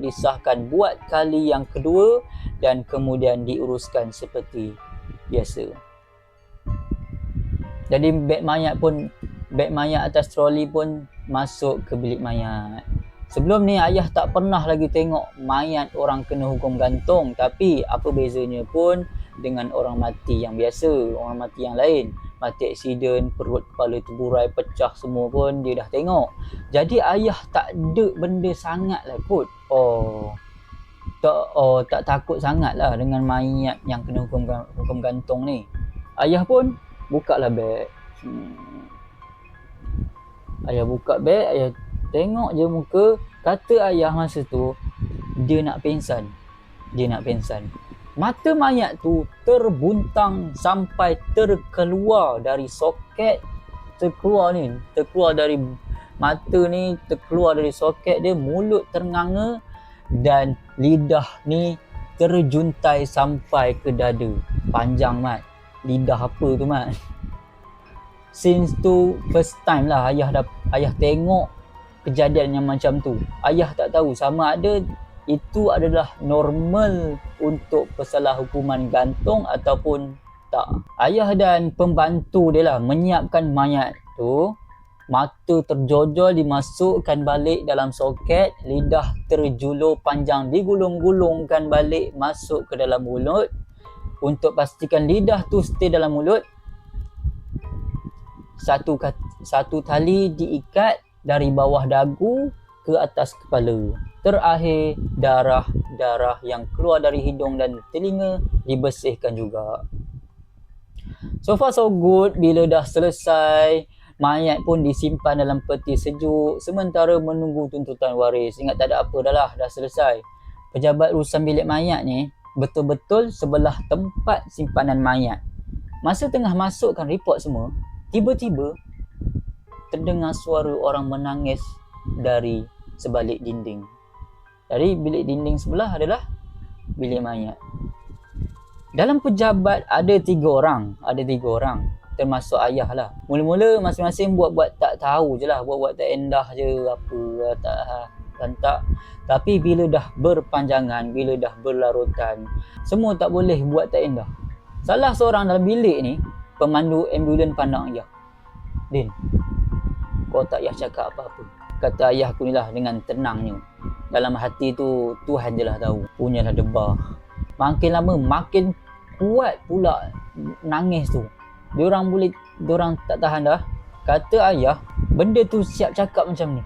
disahkan buat kali yang kedua dan kemudian diuruskan seperti biasa. Jadi beg mayat atas troli pun masuk ke bilik mayat. Sebelum ni ayah tak pernah lagi tengok mayat orang kena hukum gantung, tapi apa bezanya pun dengan orang mati yang biasa, orang mati yang lain. Mati aksiden, perut kepala terburai, pecah semua pun dia dah tengok. Jadi ayah tak ada benda sangat lah kot. Tak takut sangat lah dengan mayat yang kena hukum gantung ni. Ayah pun buka lah beg. Ayah buka beg, ayah tengok je muka. Kata ayah masa tu, dia nak pingsan. Mata mayat tu terbuntang sampai terkeluar dari soket. Terkeluar dari mata ni, terkeluar dari soket dia. Mulut ternganga dan lidah ni terjuntai sampai ke dada. Panjang mat. Lidah apa tu mat? Since tu first time lah ayah tengok kejadian yang macam tu. Ayah tak tahu sama ada itu adalah normal untuk pesalah hukuman gantung ataupun tak. Ayah dan pembantu dia lah menyiapkan mayat tu. Mata terjojol dimasukkan balik dalam soket. Lidah terjulur panjang digulung-gulungkan balik masuk ke dalam mulut. Untuk pastikan lidah tu stay dalam mulut, satu tali diikat dari bawah dagu ke atas kepala. Terakhir, darah yang keluar dari hidung dan telinga dibersihkan juga. So far so good. Bila dah selesai, mayat pun disimpan dalam peti sejuk sementara menunggu tuntutan waris. Ingat tak ada apa dah selesai. Pejabat urusan bilik mayat ni betul-betul sebelah tempat simpanan mayat. Masa tengah masukkan report semua, tiba-tiba terdengar suara orang menangis dari sebalik dinding. Dari bilik dinding sebelah adalah bilik mayat. Dalam pejabat ada tiga orang, termasuk ayah lah. Mula-mula masing-masing buat-buat tak tahu je lah, buat-buat tak endah je, apa tak. Tapi bila dah berpanjangan, bila dah berlarutan, semua tak boleh buat tak endah. Salah seorang dalam bilik ni, pemandu ambulan pandang ayah. Din, kau tak payah cakap apa-apa. Kata ayah aku ni lah dengan tenangnya. Dalam hati tu, Tuhan je lah tahu. Punyalah debar. Makin lama, makin kuat pula nangis tu. Diorang tak tahan dah. Kata ayah, benda tu siap cakap macam ni.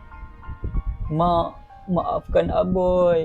Maafkan aboy.